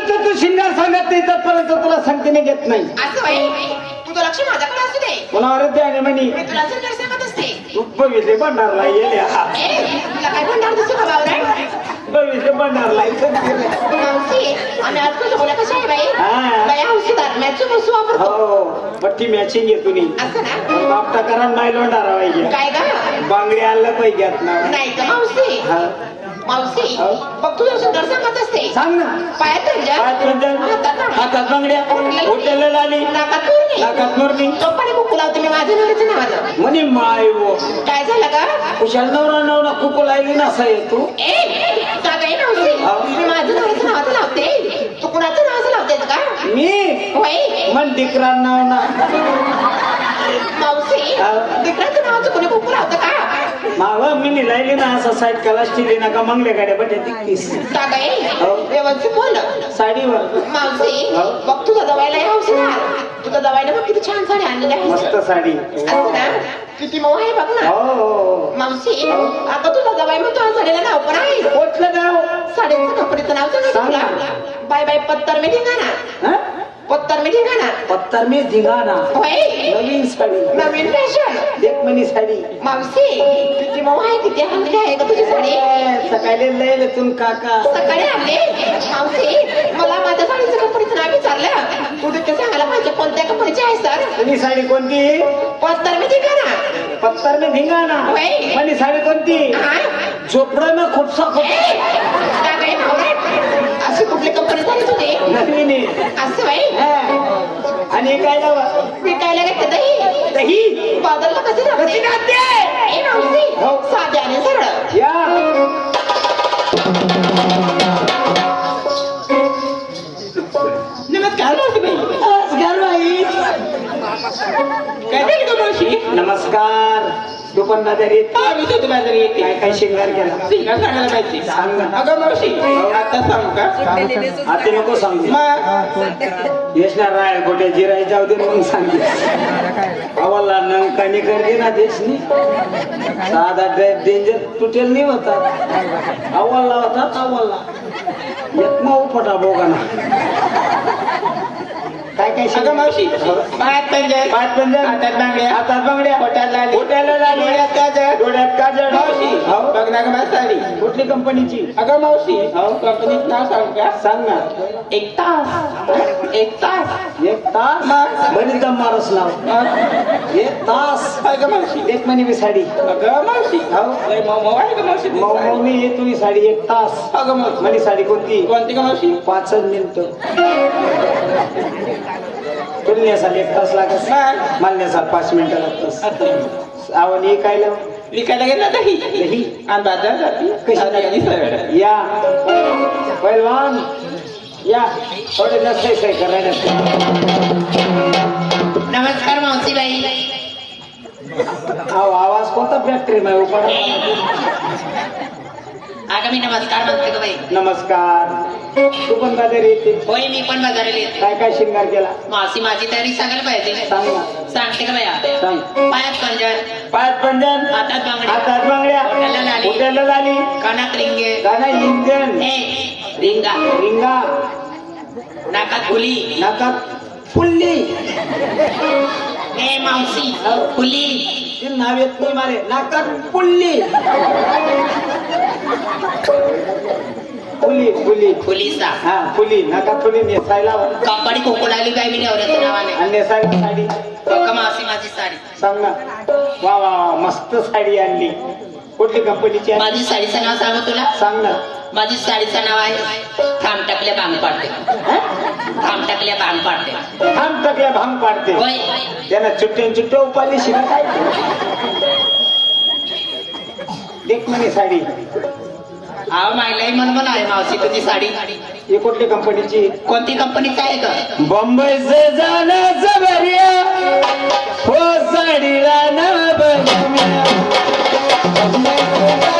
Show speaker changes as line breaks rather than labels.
जोपर्यंत तू शिंगार सांगत नाही तोपर्यंत तुला संगतीने घेत नाही.
असं बाई तुझं लक्ष माझ्याकडे असू दे.
मला आरोग्य आहे म्हणे
मी तुला जर सांगत असते
तू बघितले भंडारला येल्या
तुला काय भंडार दिसतो का बावरा?
बघितले भंडारला
मावशी आम्ही आज तुझं बोला कसं आहे बाई?
हा.
बाई औषधात मॅच बसू वापरतो
हो पट्टी मॅचिंग आहे तुम्ही
असं ना.
बापटा करा नाही लोंडारा पाहिजे
काय ग
बांगडी आणलं पाहिजे ना.
नाही का मावशी?
हा.
मावशी
हो.
बघ तुझं सुंदर सांगत असते
सांग ना
पायात पंजा,
पायात पंजन, हातात बांगड्या उठलेलं आली
नाकात पूर्णी
नाकात मोरणी
चोपाने कुकू लावते मी माझ्या नवऱ्याच्या नावानं.
म्हणे माय वो
काय झालं का?
कुशाल नवरा नवरा कुकू लागली नसा तू
का बाई मावशी
हो.
मी माझ्या नवऱ्याचं नावाचं लावते तू कुणाचं नावाचं लावतेस का?
मी
होय
मन डिकरा नाव ना
मावशी
हो.
दिकराचं नावाचं कोणी कुकू लावतं का?
मावा मी लायली ना असं साईड कलास ठेवली ना का मंगल्या गाड्या बट्या तिकीस
का बाई
हो.
व्यवस्थित बोल
साडीवर
मावशी
हो.
बघ तुझा दवायला या औषधात तुझा दवायला बघ किती छान साडी आणलेली आहे.
मस्त साडी
असं ना किती मऊ आहे बघ ना.
हो
मावशी आता तुझा दवाई मग तुझ्या साडीला नाव पण आहे.
कोटलं गाव
साडीचं कंपनीचं नाव सांग
सांग
तुला.
ना.
बाय बाय पत्तर में ठिकाणा
हा?
पत्तर में ठिकाणा
पत्तर मी धिंगाणा
होय
नवीन साडी
नवीन फॅशन
एक मनी साडी
मावशी किती मऊ आहे किती हलकी आहे का तुझी साडी.
सकाळी लय तुम काका
सकाळी आणले मावशी मला माझ्या साडीचं कंपनीचं नाव विचारलं तू तिथे सांगायला पाहिजे कोणत्या कंपनीची आहे सर.
तुझी साडी कोणती
पत्तर में ठिकाणा
पत्तर मी धिंगाणा
होय.
मनी साडी कोणती
हा
झोपडा में खुपसा खुप
का बाई नवरा अशी कुठली कंपनी झाली तुझी
नवीन आहे.
असं बाई
हा. आणि काय लावा
विकायला घेतलं दही
दही
बादलला कशी
कशी
राहते
राहते
ए मावशी
हो.
साध्या आणि सरळ
या
नमस्कार मावशी बाई.
नमस्कार बाई
काय झालं का मावशी?
नमस्कार दुकानदार येत
हा, मी तुझ्या बाजारी येते.
काय काय शिंगार केला
सिंगार सांगायला पाहिजे.
सांग ना.
अगं मावशी आता सांगू का?
आता नको सांगू
मग
येसणार राय कुठे जिराय जाऊ दे मग सांगते अवला नंकानी करते ना देशनी साधा डेंजर तुटेल नाही होता अवलला होता अवलला एक मऊ फटा बोगाना काय काय
अगं
शिंगार?
मावशी पायात पंजन
पाच पंजन
हातात बांगड्या
हातात बांगड्या
पोटाला लाली.
पोटाला लाली.
डोळ्यात काजळ.
डोळ्यात काजळ
मावशी
हो.
बघ ना गं माझी साडी.
कुठली कंपनीची
अगं मावशी
हो.
कंपनीचं नाव सांगू का?
सांग ना
एक तास एक तास
एक तास
मग?
बनी दम मारस लाव एक तास
अगं मावशी
एक मनी बी साडी
अगं मावशी
हो.
लय मऊ मऊ आहे का मावशी तुझी साडी?
मऊ मी तुझी साडी एक तास
अगं मावशी
मनी साडी कोणती
कोणती का मावशी?
5 मिनिटं तुलण्यासाठी 1 तास लागत
मग?
मालण्यासाठी 5 मिनिटं लागतात
असं.
आवड हे काय लाव
विकायला गेला दही
दही
आणि बाजार जाती
कशी?
साधी आणि सरळ.
या पहिलवान या थोडे जास्त सही करायला
नमस्कार मावशी बाई.
आवाज कोणता फॅक्टरी मध्ये उभा
अगं मी नमस्कार म्हणते का बाई.
नमस्कार तू पण बाजार येते
होय मी पण बाजाराला येते.
काय काय शिंगार केला
मावशी माझी तयारी सांगायला पाहिजे.
सांग ना
सांगते का बाया.
सांग
पायात पंजन
पाच पंजन
हातात बांगड्या
हातात बांगड्या
पोटाला लाली.
उठ्याला झाली
कानात रिंगे
गाणं इंजन
रिंगा
रिंगा
नाकात फुली
नाकात फुल्ली
ए मावशी फुली
ते नाव येत नाही मारे नाकात फुल्ली फुली फुली
फुलीचा
हा फुली नाकात फुली नेसायला
कंपनी कोको लागली काय मी नवऱ्याच्या नावाने.
आणि नेसायला साडी
बघा मावशी माझी साडी.
सांग ना वा वा वा मस्त साडी आणली कुठली कंपनीची आहे
माझी साडीचं नाव सांगू तुला.
सांग ना
माझी साडीचं नाव आहे थांब टाकल्या भांग पाडते. थांब टाकल्या भांग पाडते.
थांब टाकल्या भांग पाडते
होय
त्यांना चुट्ट्यान चुट्ट्या उपाली शिरा काय देख म्हणे साडी
अहो मायलाही मन आहे मावशी तुझी साडी.
ही कुठली कंपनीची
कोणती कंपनीची आहे का?
बंबई से जाना सबरिया हो साडीला ना बंगम्या बंबई से